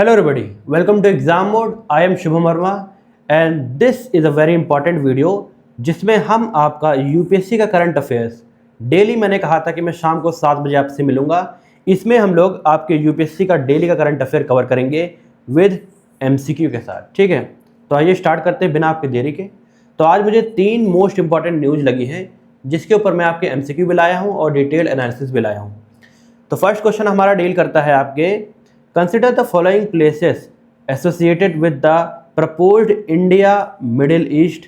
Hello everybody, welcome to exam mode. I am Shubham Verma and this is a very important video जिसमें हम आपका UPSC का current affairs daily, मैंने कहा था कि मैं शाम को 7 बजे आपसे मिलूंगा। इसमें हम लोग आपके यूपीएससी का डेली का करंट अफेयर कवर करेंगे विद एमसीक्यू के साथ। ठीक है, तो आइए स्टार्ट करते हैं बिना आपकी देरी के। तो आज मुझे 3 मोस्ट इंपॉर्टेंट न्यूज़ लगी हैं जिसके ऊपर मैं आपके एमसीक्यू भी लाया हूँ और डिटेल एनालिसिस भी लाया हूँ। तो फर्स्ट क्वेश्चन हमारा डील करता है आपके Consider the following places associated with the proposed India Middle East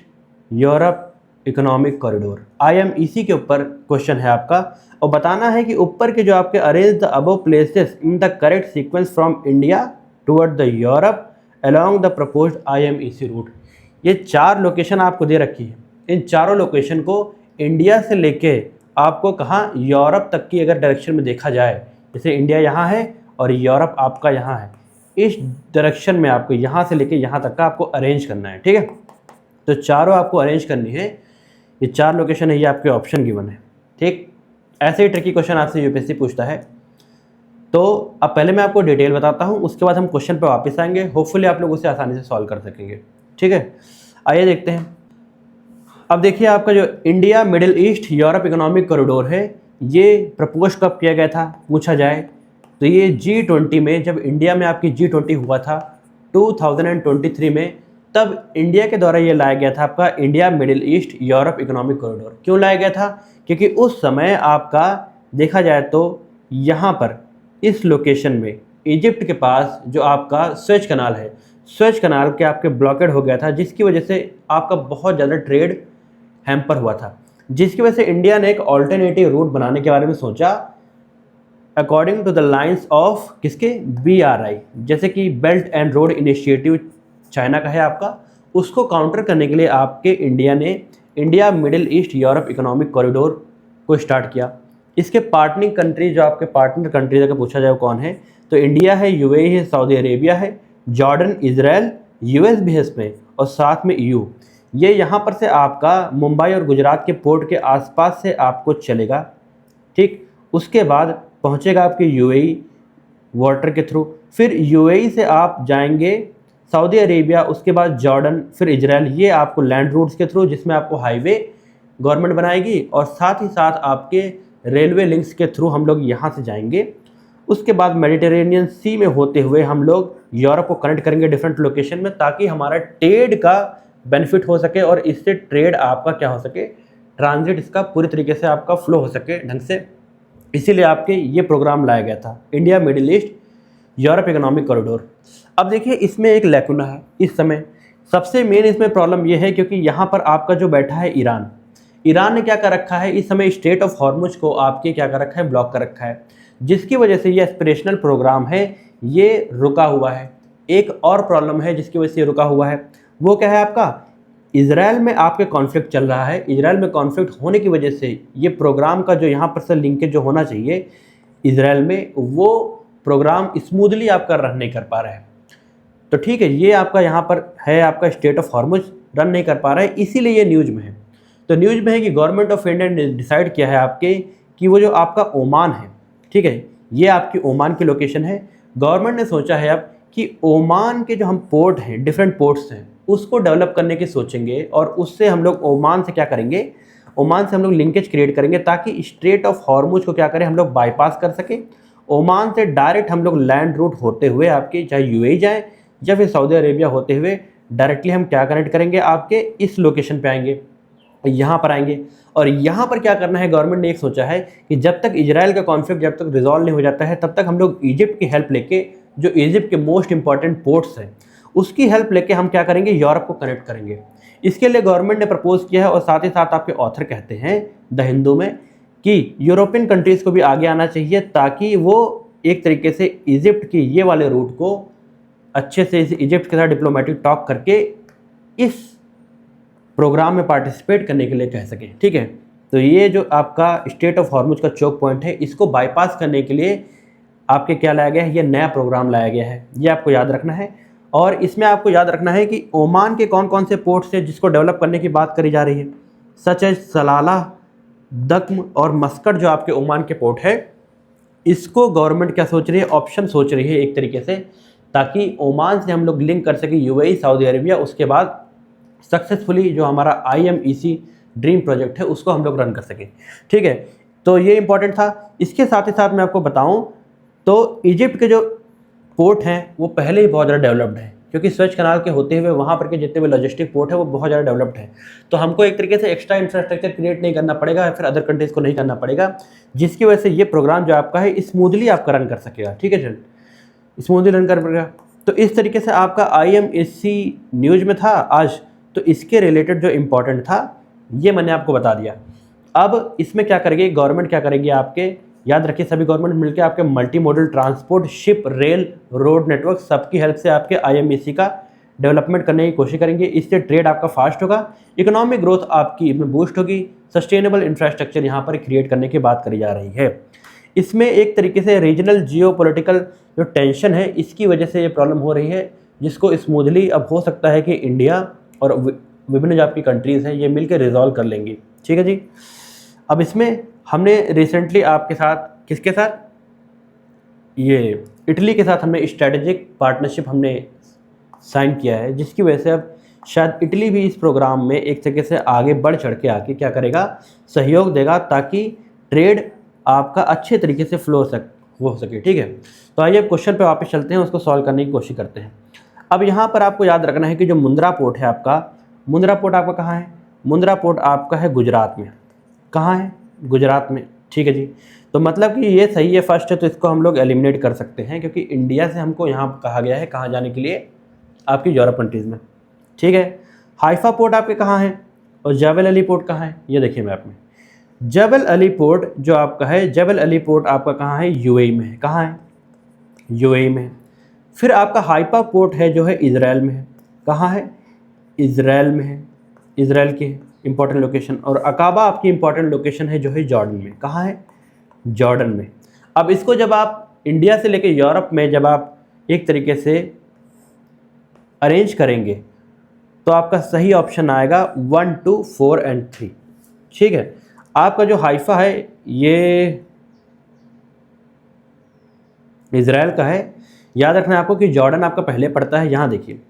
Europe Economic Corridor। IMEC के ऊपर क्वेश्चन है आपका और बताना है कि ऊपर के जो आपके arrange the above places in the correct sequence from India toward the Europe along the proposed IMEC route. ये 4 लोकेशन आपको दे रखी है। इन चारों लोकेशन को इंडिया से लेके आपको कहाँ यूरोप तक की अगर डायरेक्शन में देखा जाए, जैसे इंडिया यहाँ है और यूरोप आपका यहाँ है, इस डायरेक्शन में आपको यहाँ से लेके यहाँ तक का आपको अरेंज करना है। ठीक है, तो चारों आपको अरेंज करनी है। ये 4 लोकेशन है, ये आपके ऑप्शन गिवन है। ठीक, ऐसे ही ट्रिकी क्वेश्चन आपसे यूपीएससी पूछता है। तो अब पहले मैं आपको डिटेल बताता हूँ, उसके बाद हम क्वेश्चन पर वापस आएंगे। होपफुली आप लोग उसे आसानी से सॉल्व कर सकेंगे। ठीक है, आइए देखते हैं। अब देखिए, आपका जो India middle east Europe economic corridor है, ये प्रपोज कब किया गया था पूछा जाए तो ये G20 में, जब इंडिया में आपकी G20 हुआ था 2023 में, तब इंडिया के द्वारा ये लाया गया था आपका India middle east Europe economic corridor. क्यों लाया गया था? क्योंकि उस समय आपका देखा जाए तो यहाँ पर इस लोकेशन में इजिप्ट के पास जो आपका स्वेज कनाल है, स्वेज कनाल के आपके ब्लॉकेड हो गया था, जिसकी वजह से आपका बहुत ज़्यादा ट्रेड हैम्पर हुआ था, जिसकी वजह से इंडिया ने एक ऑल्टरनेटिव रूट बनाने के बारे में सोचा according to the lines of किसके, BRI, जैसे कि belt and road initiative China का है आपका। उसको काउंटर करने के लिए आपके इंडिया ने India middle east Europe economic corridor को स्टार्ट किया। इसके पार्टनरिंग कंट्री, जो आपके पार्टनर कंट्रीज अगर पूछा जाए कौन है, तो इंडिया है, UAE है, सऊदी अरेबिया है, जॉर्डन, इजराइल, US भी है इसमें, और साथ में EU। ये यहाँ पर से आपका मुंबई और गुजरात के पोर्ट के आसपास से आपको चलेगा। ठीक, उसके बाद पहुँचेगा आपके UAE वाटर के थ्रू, फिर UAE से आप जाएंगे सऊदी अरेबिया, उसके बाद जॉर्डन, फिर इजराइल। ये आपको लैंड रूट्स के थ्रू, जिसमें आपको हाईवे गवर्नमेंट बनाएगी, और साथ ही साथ आपके रेलवे लिंक्स के थ्रू हम लोग यहाँ से जाएंगे। उसके बाद मेडिटेरेनियन सी में होते हुए हम लोग यूरोप को कनेक्ट करेंगे डिफरेंट लोकेशन में, ताकि हमारा ट्रेड का बेनिफिट हो सके और इससे ट्रेड आपका क्या हो सके, ट्रांजिट इसका पूरी तरीके से आपका फ्लो हो सके ढंग से। इसीलिए आपके ये प्रोग्राम लाया गया था, India middle east Europe economic corridor. अब देखिए, इसमें एक लैकुना है इस समय। सबसे मेन इसमें प्रॉब्लम ये है क्योंकि यहाँ पर आपका जो बैठा है ईरान, ईरान ने क्या कर रखा है इस समय, स्ट्रेट ऑफ हॉर्मुज को आपके क्या कर रखा है, ब्लॉक कर रखा है, जिसकी वजह से ये एस्पिरेशनल प्रोग्राम है, ये रुका हुआ है। एक और प्रॉब्लम है जिसकी वजह से ये रुका हुआ है, वो क्या है आपका, इजराइल में आपके कॉन्फ्लिक्ट चल रहा है। इजराइल में कॉन्फ्लिक्ट होने की वजह से ये प्रोग्राम का जो यहाँ पर से लिंकेज जो होना चाहिए इजराइल में, वो प्रोग्राम स्मूथली आपका रन नहीं कर पा रहा है। तो ठीक है, ये आपका यहाँ पर है, आपका स्टेट ऑफ हॉर्मुज रन नहीं कर पा रहा है, इसीलिए ये न्यूज़ में है। तो न्यूज़ में है कि गवर्नमेंट ऑफ इंडिया ने डिसाइड किया है आपके कि वो जो आपका ओमान है, ठीक है, ये आपकी ओमान की लोकेशन है। गवर्नमेंट ने सोचा है अब कि ओमान के जो हम पोर्ट हैं, डिफरेंट पोर्ट्स हैं, उसको डेवलप करने की सोचेंगे, और उससे हम लोग ओमान से क्या करेंगे, ओमान से हम लोग लिंकेज क्रिएट करेंगे, ताकि स्ट्रेट ऑफ हॉर्मुज को क्या करें, हम लोग बाईपास कर सकें। ओमान से डायरेक्ट हम लोग लैंड रूट होते हुए आपके चाहे UAE जाएँ या फिर सऊदी अरेबिया होते हुए डायरेक्टली हम क्या कनेक्ट करेंगे, आपके इस लोकेशन पे आएंगे, यहाँ पर आएंगे। और यहाँ पर क्या करना है, गवर्नमेंट ने एक सोचा है कि जब तक इजराइल का कॉन्फ्लिक्ट जब तक रिजॉल्व नहीं हो जाता है, तब तक हम लोग इजिप्ट की हेल्प लेके, जो इजिप्ट के मोस्ट इंपॉर्टेंट पोर्ट्स हैं, उसकी हेल्प लेके हम क्या करेंगे, यूरोप को कनेक्ट करेंगे। इसके लिए गवर्नमेंट ने प्रपोज किया है, और साथ ही साथ आपके ऑथर कहते हैं द हिंदू में कि यूरोपियन कंट्रीज़ को भी आगे आना चाहिए, ताकि वो एक तरीके से इजिप्ट की ये वाले रूट को अच्छे से इजिप्ट के साथ डिप्लोमेटिक टॉक करके इस प्रोग्राम में पार्टिसिपेट करने के लिए कह सकें। ठीक है, तो ये जो आपका स्टेट ऑफ हॉर्मुज का चोक पॉइंट है, इसको बाईपास करने के लिए आपके क्या लाया गया है, ये नया प्रोग्राम लाया गया है, ये आपको याद रखना है। और इसमें आपको याद रखना है कि ओमान के कौन कौन से पोर्ट्स हैं जिसको डेवलप करने की बात करी जा रही है, सच एज सलाला, दक्म और मस्कट, जो आपके ओमान के पोर्ट है, इसको गवर्नमेंट क्या सोच रही है, ऑप्शन सोच रही है एक तरीके से ताकि ओमान से हम लोग लिंक कर सकें यूएई, सऊदी अरेबिया, उसके बाद सक्सेसफुली जो हमारा IMEC ड्रीम प्रोजेक्ट है उसको हम लोग रन कर सकें। ठीक है, तो ये इंपॉर्टेंट था। इसके साथ ही साथ मैं आपको बताऊं तो इजिप्ट के जो पोर्ट हैं वो पहले ही बहुत ज़्यादा डेवलप्ड हैं, क्योंकि स्वेज कनाल के होते हुए वहाँ पर के जितने भी लॉजिस्टिक पोर्ट है वो बहुत ज़्यादा डेवलप्ड है। तो हमको एक तरीके से एक्स्ट्रा इंफ्रास्ट्रक्चर क्रिएट नहीं करना पड़ेगा या फिर अदर कंट्रीज़ को नहीं करना पड़ेगा, जिसकी वजह से ये प्रोग्राम जो आपका है स्मूथली आपका रन कर सकेगा। ठीक है सर, स्मूथली रन कर पाएगा। तो इस तरीके से आपका IMEC न्यूज़ में था आज, तो इसके रिलेटेड जो इम्पोर्टेंट था ये मैंने आपको बता दिया। अब इसमें क्या करेगी गवर्नमेंट, क्या करेगी आपके, याद रखिए सभी गवर्नमेंट मिलकर आपके multi modal transport, ship, rail, road network सबकी हेल्प से आपके IMEC का डेवलपमेंट करने की कोशिश करेंगे। इससे ट्रेड आपका फास्ट होगा, इकोनॉमिक ग्रोथ आपकी में बूस्ट होगी, सस्टेनेबल इंफ्रास्ट्रक्चर यहाँ पर क्रिएट करने की बात करी जा रही है। इसमें एक तरीके से रीजनल जियोपॉलिटिकल जो टेंशन है इसकी वजह से ये प्रॉब्लम हो रही है, जिसको स्मूथली अब हो सकता है कि इंडिया और विभिन्न जो आपकी कंट्रीज़ हैं ये मिलकर रिजॉल्व कर लेंगी। ठीक है जी। अब इसमें हमने रिसेंटली आपके साथ किसके साथ, ये इटली के साथ हमने स्ट्रेटेजिक पार्टनरशिप हमने साइन किया है, जिसकी वजह से अब शायद इटली भी इस प्रोग्राम में एक तरीके से आगे बढ़ चढ़ के आके क्या करेगा, सहयोग देगा, ताकि ट्रेड आपका अच्छे तरीके से फ्लो हो सके। ठीक है, तो आइए अब क्वेश्चन पे वापस चलते हैं, उसको सॉल्व करने की कोशिश करते हैं। अब यहाँ पर आपको याद रखना है कि जो मुंद्रा पोर्ट है आपका, मुंद्रा पोर्ट आपका कहाँ है, मुंद्रा पोर्ट आपका है गुजरात में। कहाँ है, गुजरात में। ठीक है जी, तो मतलब कि ये सही है फर्स्ट है, तो इसको हम लोग एलिमिनेट कर सकते हैं, क्योंकि इंडिया से हमको यहाँ कहा गया है कहाँ जाने के लिए, आपकी यूरोप कंट्रीज़ में। ठीक है, हाइफा पोर्ट आपके कहाँ है और जबल अली पोर्ट कहाँ है, ये देखिए मैप में। जबल अली पोर्ट जो आपका है, जबल अली पोर्ट आपका कहाँ है, यूएई में है। कहाँ है, यूएई में। फिर आपका हाइफा पोर्ट है जो है इजराइल में है। कहाँ है, इजराइल में है, इजराइल की इंपॉर्टेंट लोकेशन। और अकाबा आपकी इंपॉर्टेंट लोकेशन है जो है जॉर्डन में। कहाँ है, जॉर्डन में। अब इसको जब आप इंडिया से लेकर यूरोप में जब आप एक तरीके से अरेंज करेंगे तो आपका सही ऑप्शन आएगा 1, 2, 4 और 3। ठीक है, आपका जो हाइफा है ये इजराइल का है। याद रखना है आपको कि जॉर्डन आपका पहले पड़ता है, यहाँ देखिए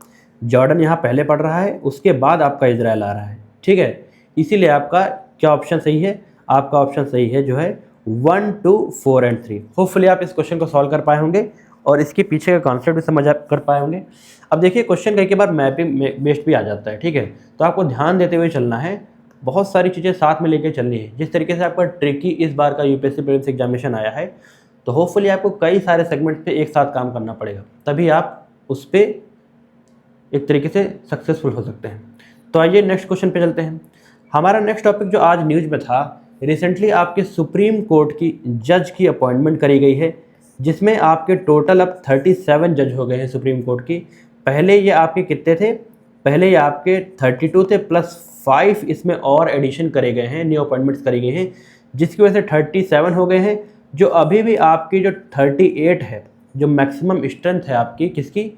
जॉर्डन यहाँ पहले पड़ रहा है, उसके बाद आपका इजराइल आ रहा है। ठीक है, इसीलिए आपका क्या ऑप्शन सही है, आपका ऑप्शन सही है जो है 1, 2, 4 और 3। होपफुली आप इस क्वेश्चन को सॉल्व कर पाए होंगे और इसके पीछे का कॉन्सेप्ट भी समझ कर पाए होंगे। अब देखिए क्वेश्चन कई बार मैपिंग बेस्ड भी आ जाता है। ठीक है, तो आपको ध्यान देते हुए चलना है, बहुत सारी चीज़ें साथ में लेकर चलनी है। जिस तरीके से आपका ट्रिकी इस बार का यूपीएससी प्रीलिम्स एग्जामिनेशन आया है, तो होपफुली आपको कई सारे सेगमेंट पे एक साथ काम करना पड़ेगा, तभी आप उस पर एक तरीके से सक्सेसफुल हो सकते हैं। तो आइए नेक्स्ट क्वेश्चन पे चलते हैं। हमारा नेक्स्ट टॉपिक जो आज न्यूज़ में था, रिसेंटली आपके सुप्रीम कोर्ट की जज की अपॉइंटमेंट करी गई है, जिसमें आपके टोटल अब 37 जज हो गए हैं सुप्रीम कोर्ट की। पहले ये आपके कितने थे, पहले ये आपके 32 थे, प्लस 5 इसमें और एडिशन करे गए हैं, न्यू अपॉइंटमेंट्स करी गई हैं, जिसकी वजह से 37 हो गए हैं। जो अभी भी आपकी जो 38 है, जो मैक्सिमम स्ट्रेंथ है आपकी किसकी,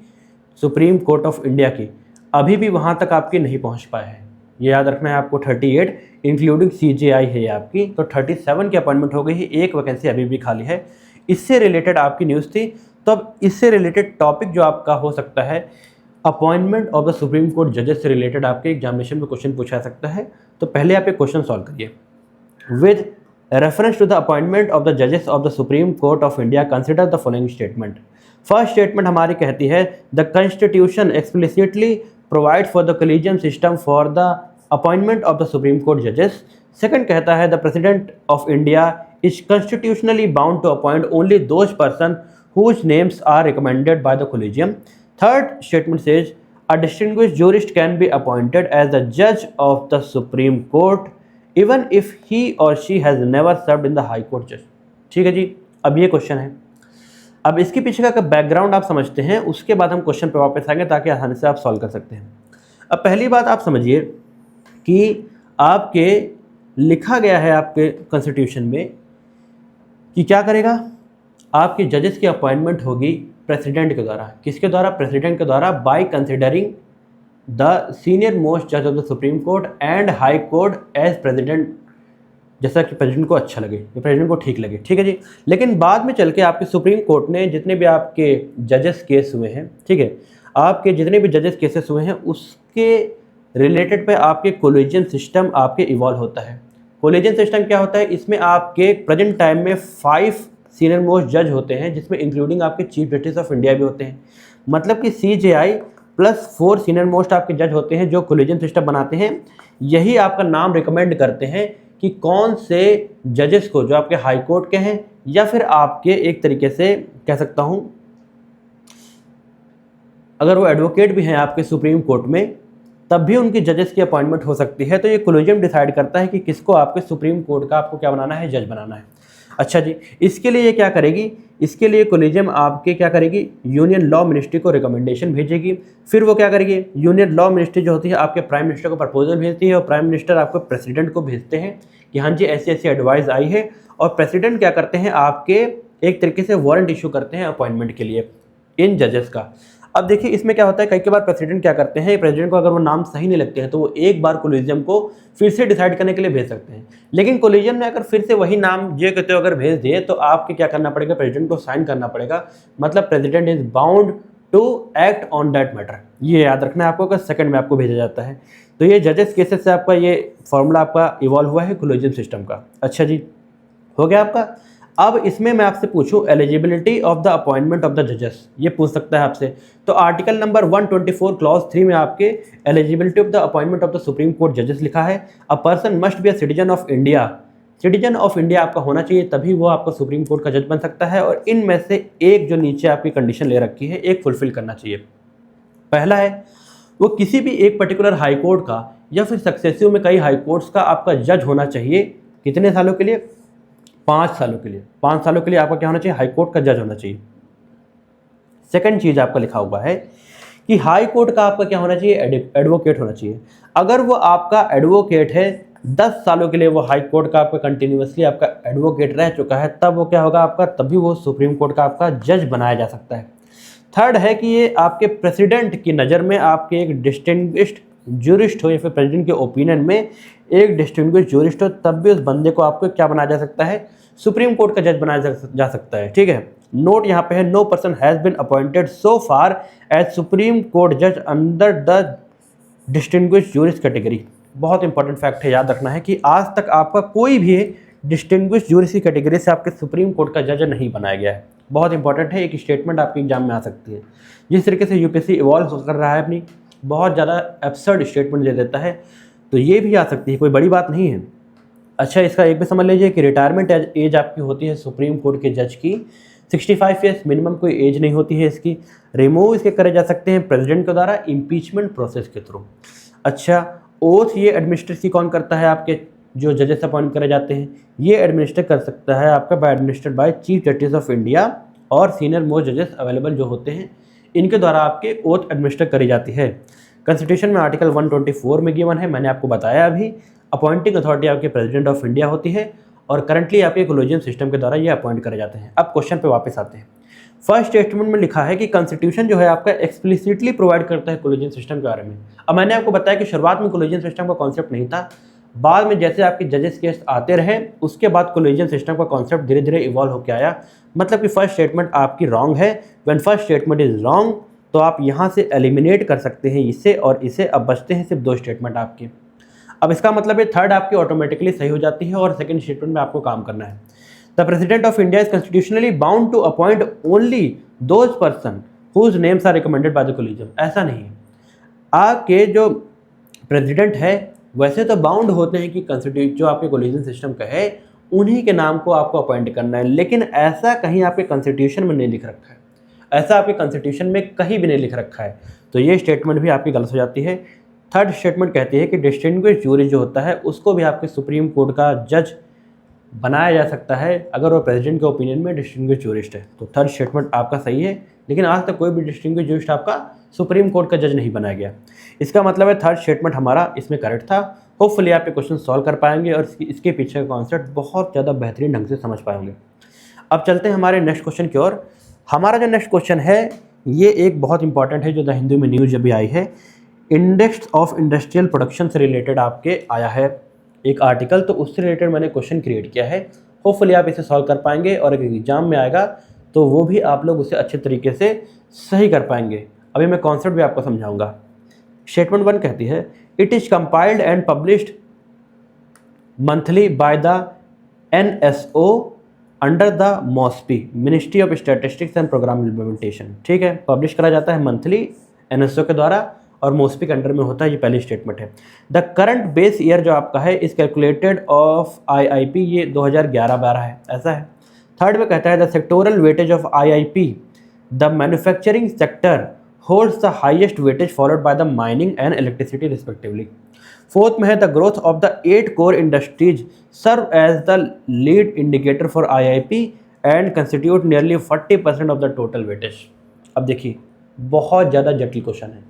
सुप्रीम कोर्ट ऑफ इंडिया की, अभी भी वहाँ तक आपकी नहीं पहुँच पाए हैं। ये याद रखना है आपको, 38 इंक्लूडिंग CJI है ये आपकी, तो 37 की अपॉइंटमेंट हो गई है, एक वैकेंसी अभी भी खाली है। इससे रिलेटेड आपकी न्यूज़ थी। तो अब इससे रिलेटेड टॉपिक जो आपका हो सकता है, appointment of the Supreme Court जजेस से रिलेटेड आपके एग्जामिनेशन में क्वेश्चन पूछा सकता है। तो पहले आप एक क्वेश्चन सॉल्व करिए। With reference to the appointment of the जजेस of the Supreme Court of India consider the following statement. First statement हमारी कहती है the constitution explicitly provide for the collegium system for the appointment of the Supreme Court जजेस। Second कहता है the president of India is constitutionally bound to appoint only those persons whose names are recommended by the collegium. Third statement says a distinguished jurist can be appointed as the judge of the Supreme Court even if he or she has never served in the High Court judge. ठीक है जी, अब ये question है। अब इसके पीछे का background आप समझते हैं, उसके बाद हम क्वेश्चन पे वापस आएंगे ताकि आसानी से आप सॉल्व कर सकते हैं। अब पहली बात आप समझिए कि आपके लिखा गया है आपके कॉन्स्टिट्यूशन में कि क्या करेगा, आपके जजेस की अपॉइंटमेंट होगी प्रेसिडेंट के द्वारा। किसके द्वारा, प्रेसिडेंट के द्वारा, by considering the senior most जज of the Supreme Court and High Court as president जैसा कि प्रेसिडेंट को अच्छा लगे या प्रेसिडेंट को ठीक लगे, ठीक है जी। लेकिन बाद में चल के आपके सुप्रीम कोर्ट ने जितने भी आपके जजेस केस हुए हैं, ठीक है, आपके जितने भी जजेस केसेस हुए हैं उसके रिलेटेड पे आपके कोलिजियन सिस्टम आपके इवॉल्व होता है। कोलिजियन सिस्टम क्या होता है, इसमें आपके प्रेजेंट टाइम में 5 सीनियर मोस्ट जज होते हैं, जिसमें इंक्लूडिंग आपके चीफ जस्टिस ऑफ इंडिया भी होते हैं। मतलब कि CJI प्लस 4 सीनियर मोस्ट आपके जज होते हैं जो कोलिजियन सिस्टम बनाते हैं। यही आपका नाम रिकमेंड करते हैं कि कौन से जजेस को, जो आपके हाई कोर्ट के हैं या फिर आपके एक तरीके से कह सकता हूँ अगर वो एडवोकेट भी हैं आपके सुप्रीम कोर्ट में, तब भी उनकी जजेस की अपॉइंटमेंट हो सकती है। तो ये कोलिजियम डिसाइड करता है कि किसको आपके सुप्रीम कोर्ट का आपको क्या बनाना है, जज बनाना है। अच्छा जी, इसके लिए ये क्या करेगी, इसके लिए कोलिजियम आपके क्या करेगी, यूनियन लॉ मिनिस्ट्री को रिकमेंडेशन भेजेगी। फिर वो क्या करेगी, यूनियन लॉ मिनिस्ट्री जो होती है आपके प्राइम मिनिस्टर को प्रपोजल भेजती है, और प्राइम मिनिस्टर आपको प्रेसिडेंट को भेजते हैं कि हाँ जी ऐसी ऐसी एडवाइस आई है। और प्रेसिडेंट क्या करते हैं, आपके एक तरीके से वारंट इशू करते हैं अपॉइंटमेंट के लिए इन जजेस का। अब देखिए इसमें क्या होता है, कई बार प्रेसिडेंट क्या करते हैं, प्रेसिडेंट को अगर वो नाम सही नहीं लगते हैं तो वो एक बार कोलिजियम को फिर से डिसाइड करने के लिए भेज सकते हैं। लेकिन कोलिजियम ने अगर फिर से वही नाम जे कहते हो अगर भेज दिए तो आपके क्या करना पड़ेगा, प्रेसिडेंट को साइन करना पड़ेगा। मतलब president is bound to act on that matter. ये याद रखना है आपको, अगर सेकंड में आपको भेजा जाता है। तो ये जजेस केसेस से आपका ये फॉर्मूला आपका इवॉल्व हुआ है कोलिजियम सिस्टम का। अच्छा जी, हो गया आपका। अब इसमें मैं आपसे पूछूं eligibility of the appointment of the जजेस, ये पूछ सकता है आपसे। तो आर्टिकल नंबर 124 क्लॉज 3 में आपके eligibility of the appointment of the Supreme Court जजेस लिखा है, a person must be a citizen of India. Citizen of India आपका होना चाहिए, तभी वो आपका सुप्रीम कोर्ट का जज बन सकता है। और इनमें से एक जो नीचे आपकी कंडीशन ले रखी है, एक फुलफिल करना चाहिए। पहला है वो किसी भी एक पर्टिकुलर हाई कोर्ट का या फिर सक्सेसिव में कई हाई कोर्ट्स का आपका जज होना चाहिए। कितने सालों के लिए, 5 सालों के लिए। 5 सालों के लिए आपका क्या होना चाहिए, हाई कोर्ट का जज होना चाहिए। सेकंड चीज आपका लिखा हुआ है कि हाई कोर्ट का आपका क्या होना चाहिए, एडवोकेट होना चाहिए। अगर वो आपका एडवोकेट है, 10 सालों के लिए वो हाई कोर्ट का आपका कंटिन्यूसली आपका एडवोकेट रह चुका है, तब वो क्या होगा आपका, तभी वो सुप्रीम कोर्ट का आपका जज बनाया जा सकता है। थर्ड है कि ये आपके प्रेसिडेंट की नज़र में आपके एक डिस्टिंग्विश्ड ज्यूरिस्ट हो, या फिर प्रेसिडेंट के ओपिनियन में एक डिस्टिंग्विश्ड ज्यूरिस्ट हो, तब भी उस बंदे को आपको क्या बनाया जा सकता है, सुप्रीम कोर्ट का जज बनाया जा सकता है। ठीक है, नोट यहाँ पे है, no person has been appointed so far as Supreme Court जज under the distinguished jurist category. बहुत इंपॉर्टेंट फैक्ट है, याद रखना है कि आज तक आपका कोई भी डिस्टिंग्विश्ड ज्यूरिस्ट की कैटेगरी से आपके सुप्रीम कोर्ट का जज नहीं बनाया गया है। बहुत इंपॉर्टेंट है, एक स्टेटमेंट आपके एग्जाम में आ सकती है। जिस तरीके से यूपीएससी इवॉल्व कर रहा है, अपनी बहुत ज़्यादा एब्सर्ड स्टेटमेंट दे देता है, तो ये भी आ सकती है, कोई बड़ी बात नहीं है। अच्छा, इसका एक भी समझ लीजिए कि रिटायरमेंट एज आपकी होती है सुप्रीम कोर्ट के जज की 65 ईयर्स, मिनिमम कोई एज नहीं होती है इसकी। रिमूव इसके करे जा सकते हैं प्रेसिडेंट के द्वारा इम्पीचमेंट प्रोसेस के थ्रू। अच्छा, ओथ ये एडमिनिस्ट्रेट कौन करता है, आपके जो जजेस अपॉइंट करे जाते हैं, ये एडमिनिस्टर कर सकता है आपका by administered by chief justice of India और सीनियर मोस्ट जजेस अवेलेबल जो होते हैं, इनके द्वारा आपके ओथ एडमिनिस्टर करी जाती है। कॉन्स्टिट्यूशन में आर्टिकल 124 में गिवन है, मैंने आपको बताया अभी। अपॉइंटिंग अथॉरिटी आपके प्रेसिडेंट ऑफ इंडिया होती है और करंटली आपके कोलिजियम सिस्टम के द्वारा ये अपॉइंट करे जाते हैं। अब क्वेश्चन पे वापस आते हैं। फर्स्ट स्टेटमेंट में लिखा है कि कॉन्स्टिट्यूशन जो है आपका एक्सप्लिसिटली प्रोवाइड करता है कोलिजियम सिस्टम के बारे में। अब मैंने आपको बताया कि शुरुआत में कोलिजियम सिस्टम का कॉन्सेप्ट नहीं था, बाद में जैसे आपके जजेस केस आते रहे उसके बाद कोलिजियम सिस्टम का कॉन्सेप्ट धीरे धीरे इवॉल्व होकर आया। मतलब कि फर्स्ट स्टेटमेंट आपकी रॉन्ग है। When first statement is wrong तो आप यहाँ से एलिमिनेट कर सकते हैं इसे और इसे। अब बचते हैं सिर्फ 2 स्टेटमेंट आपके। अब इसका मतलब है थर्ड आपकी ऑटोमेटिकली सही हो जाती है और सेकंड स्टेटमेंट में आपको काम करना है। The president of India is constitutionally bound to appoint only those person whose names are recommended by the collegium. ऐसा नहीं है, आपके जो प्रेसिडेंट है वैसे तो बाउंड होते हैं कि जो आपके कोलिजियम सिस्टम का है उन्हीं के नाम को आपको अपॉइंट करना है, लेकिन ऐसा कहीं आपके कॉन्स्टिट्यूशन में नहीं लिख रखा है, ऐसा आपके कॉन्स्टिट्यूशन में कहीं भी नहीं लिख रखा है। तो ये स्टेटमेंट भी आपकी गलत हो जाती है। थर्ड स्टेटमेंट कहती है कि डिस्टिंग्विश्ड ज्यूरी जो होता है उसको भी आपके सुप्रीम कोर्ट का जज बनाया जा सकता है अगर वो प्रेसिडेंट के ओपिनियन में डिस्टिंग्विश्ड ज्यूरिस्ट है। तो थर्ड स्टेटमेंट आपका सही है, लेकिन आज तक कोई भी डिस्टिंग्विश्ड ज्यूरिस्ट आपका सुप्रीम कोर्ट का जज नहीं बनाया गया। इसका मतलब है थर्ड स्टेटमेंट हमारा इसमें करेक्ट था। होपफुली आप ये क्वेश्चन सॉल्व कर पाएंगे और इसके पीछे का कॉन्सेप्ट बहुत ज़्यादा बेहतरीन ढंग से समझ पाएंगे। अब चलते हैं हमारे नेक्स्ट क्वेश्चन की ओर। हमारा जो नेक्स्ट क्वेश्चन है ये एक बहुत इंपॉर्टेंट है, जो द हिंदू में न्यूज़ अभी आई है। इंडेक्स ऑफ इंडस्ट्रियल प्रोडक्शन से रिलेटेड आपके आया है। एक आर्टिकल, तो उससे रिलेटेड मैंने क्वेश्चन क्रिएट किया है। होपफुली आप इसे सॉल्व कर पाएंगे और अगर एग्जाम में आएगा तो वो भी आप लोग उसे अच्छे तरीके से सही कर पाएंगे। अभी मैं कॉन्सेप्ट भी आपको समझाऊंगा। स्टेटमेंट 1 कहती है, it is compiled and published monthly by the NSO under the MOSPI, ministry of statistics and programme implementation. ठीक है, पब्लिश करा जाता है मंथली NSO के द्वारा और MOSPI के अंडर में होता है। ये पहली स्टेटमेंट है। द करंट बेस ईयर जो आपका है इस कैलकुलेटेड ऑफ IIP, ये 2011-12 है, ऐसा है। थर्ड में कहता है the sectoral weightage of IIP, the manufacturing sector holds the highest weightage followed by the mining and electricity respectively. Fourth में है the growth of the 8 core industries serve as the lead indicator for IIP and constitute nearly 40% of the total weightage. अब देखिए, बहुत ज़्यादा जटिल question है।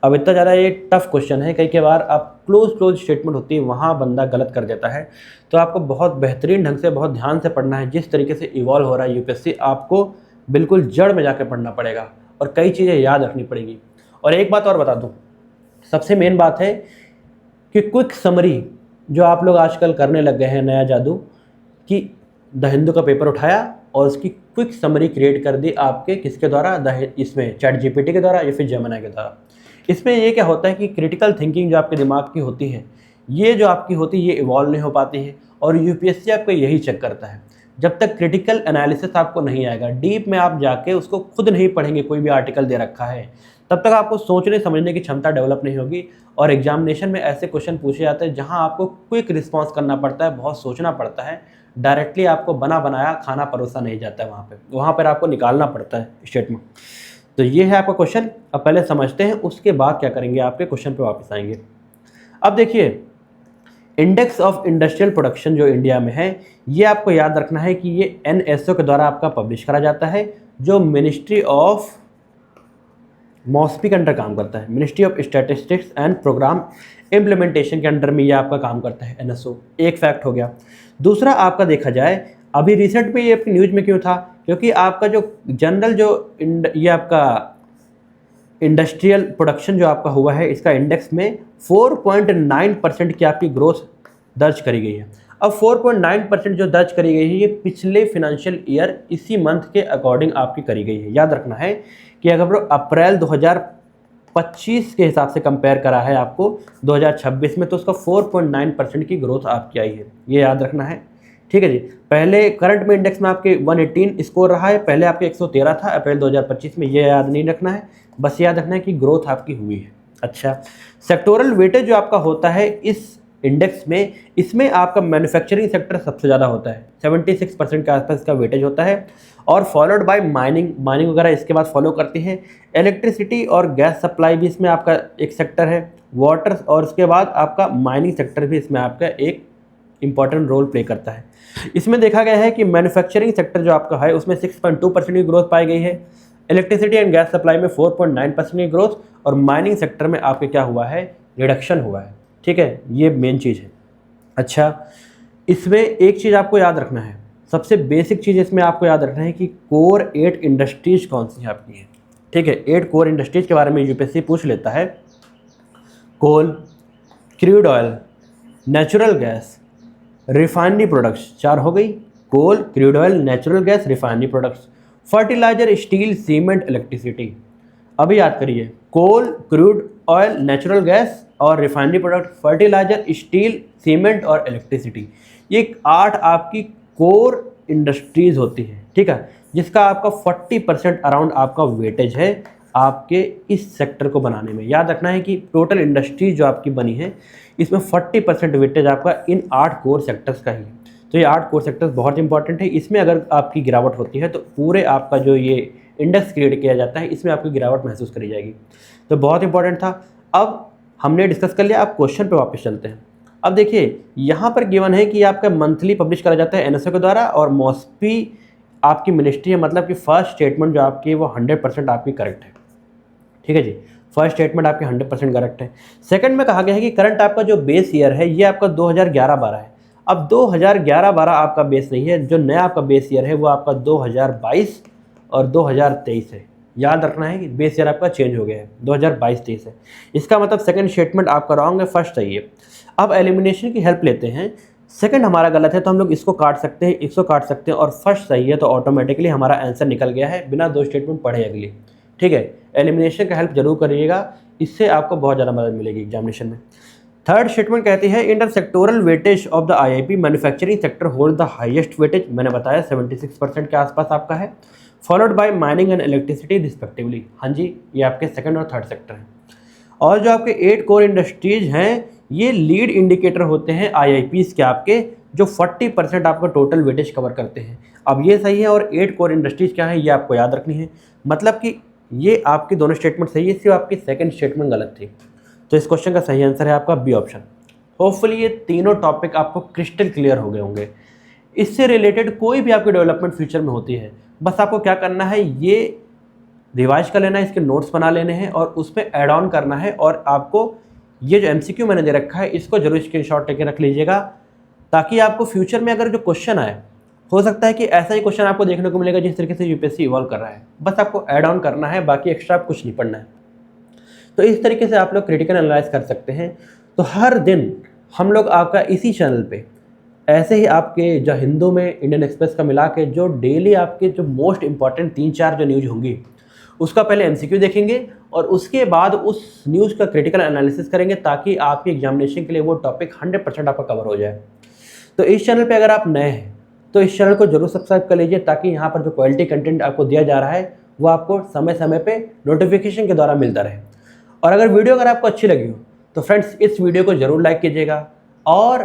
अब इतना ज़्यादा ये टफ क्वेश्चन है, कई बार आप क्लोज स्टेटमेंट होती है वहाँ बंदा गलत कर देता है। तो आपको बहुत बेहतरीन ढंग से, बहुत ध्यान से पढ़ना है। जिस तरीके से इवॉल्व हो रहा है UPSC, आपको बिल्कुल जड़ में जाकर पढ़ना पड़ेगा और कई चीज़ें याद रखनी पड़ेगी। और एक बात और बता दूँ, सबसे मेन बात है कि क्विक समरी जो आप लोग आजकल करने लग गए हैं, नया जादू, कि द हिंदू का पेपर उठाया और उसकी क्विक समरी क्रिएट कर दी आपके किसके द्वारा, इसमें चैट GPT के द्वारा या फिर जेमिनी के द्वारा। इसमें ये क्या होता है कि क्रिटिकल थिंकिंग जो आपके दिमाग की होती है, ये जो आपकी होती है, ये इवॉल्व नहीं हो पाती है और UPSC आपको यही चेक करता है। जब तक क्रिटिकल एनालिसिस आपको नहीं आएगा, डीप में आप जाके उसको खुद नहीं पढ़ेंगे, कोई भी आर्टिकल दे रखा है, तब तक आपको सोचने समझने की क्षमता डेवलप नहीं होगी। और एग्जामिनेशन में ऐसे क्वेश्चन पूछे जाते हैं जहां आपको क्विक रिस्पांस करना पड़ता है, बहुत सोचना पड़ता है। डायरेक्टली आपको बना बनाया खाना परोसा नहीं जाता है, वहाँ पर आपको निकालना पड़ता है स्टेटमेंट। तो ये है आपका क्वेश्चन। अब पहले समझते हैं, उसके बाद क्या करेंगे, आपके क्वेश्चन पे वापस आएंगे। अब देखिए, इंडेक्स ऑफ इंडस्ट्रियल प्रोडक्शन जो इंडिया में है, ये आपको याद रखना है कि ये NSO के द्वारा आपका पब्लिश करा जाता है, जो मिनिस्ट्री ऑफ MOSPI के अंडर काम करता है, ministry of statistics and programme implementation के अंडर में ये आपका काम करता है NSO। एक फैक्ट हो गया। दूसरा आपका देखा जाए, अभी रिसेंट में ये आपकी न्यूज़ में क्यों था, क्योंकि आपका जो जनरल जो ये आपका इंडस्ट्रियल प्रोडक्शन जो आपका हुआ है, इसका इंडेक्स में 4.9% की आपकी ग्रोथ दर्ज करी गई है। अब 4.9% जो दर्ज करी गई है, ये पिछले फिनेंशियल ईयर इसी मंथ के अकॉर्डिंग आपकी करी गई है। याद रखना है कि अगर अप्रैल 2025 के हिसाब से कंपेयर करा है आपको 2026 में, तो उसका 4.9% की ग्रोथ आपकी आई है, ये याद रखना है। ठीक है जी। पहले करंट में इंडेक्स में आपके 118 स्कोर रहा है, पहले आपके 113 था अप्रैल 2025 में, ये याद नहीं रखना है, बस याद रखना है कि ग्रोथ आपकी हुई है। अच्छा, सेक्टोरल वेटेज जो आपका होता है इस इंडेक्स में, इसमें आपका मैन्युफैक्चरिंग सेक्टर सबसे ज़्यादा होता है, 76% के आसपास इसका वेटेज होता है, और फॉलोड बाय माइनिंग वगैरह इसके बाद फॉलो करती है। इलेक्ट्रिसिटी और गैस सप्लाई भी इसमें आपका एक सेक्टर है, वाटर, और उसके बाद आपका माइनिंग सेक्टर भी इसमें आपका एक इंपॉर्टेंट रोल प्ले करता है। इसमें देखा गया है कि मैन्युफैक्चरिंग सेक्टर जो आपका है उसमें 6.2% की ग्रोथ पाई गई है, इलेक्ट्रिसिटी एंड गैस सप्लाई में 4.9% की ग्रोथ, और माइनिंग सेक्टर में आपके क्या हुआ है, रिडक्शन हुआ है। ठीक है, ये मेन चीज़ है। अच्छा, इसमें एक चीज़ आपको याद रखना है, सबसे बेसिक चीज़ इसमें आपको याद रखना है कि कोर 8 इंडस्ट्रीज कौन सी है आपकी है। ठीक है, 8 कोर इंडस्ट्रीज के बारे में UPSC पूछ लेता है। Coal, crude oil, natural gas, refinery products, 4 हो गई, coal, crude oil, natural gas, refinery products, fertiliser, steel, cement, electricity. अभी याद करिए, coal, crude oil, natural gas और refinery product, fertiliser, steel, cement और इलेक्ट्रिसिटी, ये 8 आपकी कोर इंडस्ट्रीज होती है। ठीक है, जिसका आपका 40% अराउंड आपका वेटेज है आपके इस सेक्टर को बनाने में। याद रखना है कि टोटल इंडस्ट्रीज जो आपकी बनी है, इसमें 40% वेटेज आपका इन 8 कोर सेक्टर्स का ही है। तो ये 8 कोर सेक्टर्स बहुत इंपॉर्टेंट है। इसमें अगर आपकी गिरावट होती है तो पूरे आपका जो ये इंडेक्स क्रिएट किया जाता है, इसमें आपकी गिरावट महसूस करी जाएगी। तो बहुत इंपॉर्टेंट था। अब हमने डिस्कस कर लिया, अब क्वेश्चन पे वापस चलते हैं। अब देखिए, यहाँ पर गिवन है कि आपका मंथली पब्लिश करा जाता है NSO के द्वारा, और MOSPI आपकी मिनिस्ट्री है, मतलब कि फर्स्ट स्टेटमेंट जो आपकी है वो 100% आपकी करेक्ट है। ठीक है जी, फर्स्ट स्टेटमेंट आपकी 100% करेक्ट है। सेकंड में कहा गया है कि करंट आपका जो बेस ईयर है ये आपका 2011-12 है। अब 2011-12 आपका बेस नहीं है, जो नया आपका बेस ईयर है वो आपका 2022 और 2023 है। याद रखना है कि बेस ईयर आपका चेंज हो गया है, 2022-23 है। इसका मतलब सेकंड स्टेटमेंट आपका रॉन्ग है, फर्स्ट सही है। अब एलिमिनेशन की हेल्प लेते हैं। सेकंड हमारा गलत है तो हम लोग इसको काट सकते हैं, इसको काट सकते हैं, और फर्स्ट सही है तो ऑटोमेटिकली हमारा आंसर निकल गया है बिना दो स्टेटमेंट पढ़े अगली। ठीक है, एलिमिनेशन का हेल्प जरूर करिएगा, इससे आपको बहुत ज़्यादा मदद मिलेगी एग्जामिनेशन में। थर्ड स्टेटमेंट कहती है inter sectoral weightage of the IIP manufacturing sector hold the highest weightage, मैंने बताया 76% के आसपास आपका है, followed by mining and electricity respectively. हाँ जी, ये आपके सेकंड और थर्ड सेक्टर हैं। और जो आपके 8 कोर इंडस्ट्रीज हैं, ये लीड इंडिकेटर होते हैं आईआईपीज़ के आपके, जो 40% आपका टोटल वेटेज कवर करते हैं। अब ये सही है, और 8 कोर इंडस्ट्रीज क्या है ये आपको याद रखनी है। मतलब कि ये आपकी दोनों स्टेटमेंट सही है, सिर्फ आपकी सेकंड स्टेटमेंट गलत थी। तो इस क्वेश्चन का सही आंसर है आपका बी ऑप्शन। होपफुली ये तीनों टॉपिक आपको क्रिस्टल क्लियर हो गए होंगे। इससे रिलेटेड कोई भी आपकी डेवलपमेंट फ्यूचर में होती है, बस आपको क्या करना है, ये रिवाइज कर लेना है, इसके नोट्स बना लेने हैं और उसमें ऐड ऑन करना है। और आपको ये जो एमसीक्यू मैंने दे रखा है इसको जरूर स्क्रीनशॉट लेके रख लीजिएगा, ताकि आपको फ्यूचर में अगर जो क्वेश्चन आए, हो सकता है कि ऐसा ही क्वेश्चन आपको देखने को मिलेगा जिस तरीके से यूपीएससी इवॉल्व कर रहा है। बस आपको ऐड ऑन करना है, बाकी एक्स्ट्रा कुछ नहीं पढ़ना है। तो इस तरीके से आप लोग क्रिटिकल एनालाइज कर सकते हैं। तो हर दिन हम लोग आपका इसी चैनल पे ऐसे ही आपके जो हिंदू में इंडियन एक्सप्रेस का मिला के जो डेली आपके जो मोस्ट इंपॉर्टेंट 3-4 जो न्यूज़ होंगी उसका पहले एमसीक्यू देखेंगे और उसके बाद उस न्यूज़ का क्रिटिकल एनालिसिस करेंगे, ताकि आपके एग्जामिनेशन के लिए वो टॉपिक 100% आपका कवर हो जाए। तो इस चैनल पे अगर आप नए हैं तो इस चैनल को जरूर सब्सक्राइब कर लीजिए, ताकि यहाँ पर जो क्वालिटी कंटेंट आपको दिया जा रहा है वो आपको समय समय पे नोटिफिकेशन के द्वारा मिलता रहे। और अगर आपको अच्छी लगी हो तो फ्रेंड्स इस वीडियो को जरूर लाइक कीजिएगा, और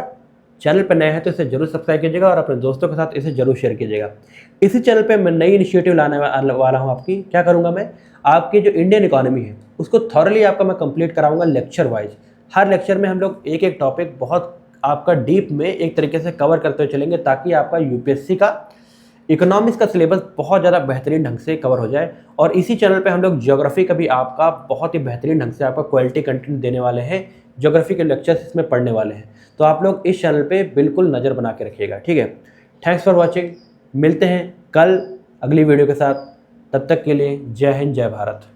चैनल पर नए हैं तो इसे जरूर सब्सक्राइब कीजिएगा, और अपने दोस्तों के साथ इसे जरूर शेयर कीजिएगा। इसी चैनल पे मैं नई इनिशिएटिव लाने वाला हूँ आपकी। क्या करूँगा मैं, आपकी जो इंडियन इकोनॉमी है उसको थॉरली आपका मैं कंप्लीट कराऊंगा लेक्चर वाइज। हर लेक्चर में हम लोग एक एक टॉपिक बहुत आपका डीप में एक तरीके से कवर करते हुए चलेंगे, ताकि आपका यूपीएससी का इकोनॉमिक्स का सिलेबस बहुत ज़्यादा बेहतरीन ढंग से कवर हो जाए। और इसी चैनल पे हम लोग ज्योग्राफी का भी आपका बहुत ही बेहतरीन ढंग से आपका क्वालिटी कंटेंट देने वाले हैं, ज्योग्राफी के लेक्चर्स इसमें पढ़ने वाले हैं। तो आप लोग इस चैनल पे बिल्कुल नज़र बना के रखिएगा। ठीक है, थैंक्स फॉर वॉचिंग। मिलते हैं कल अगली वीडियो के साथ, तब तक के लिए जय हिंद जय भारत।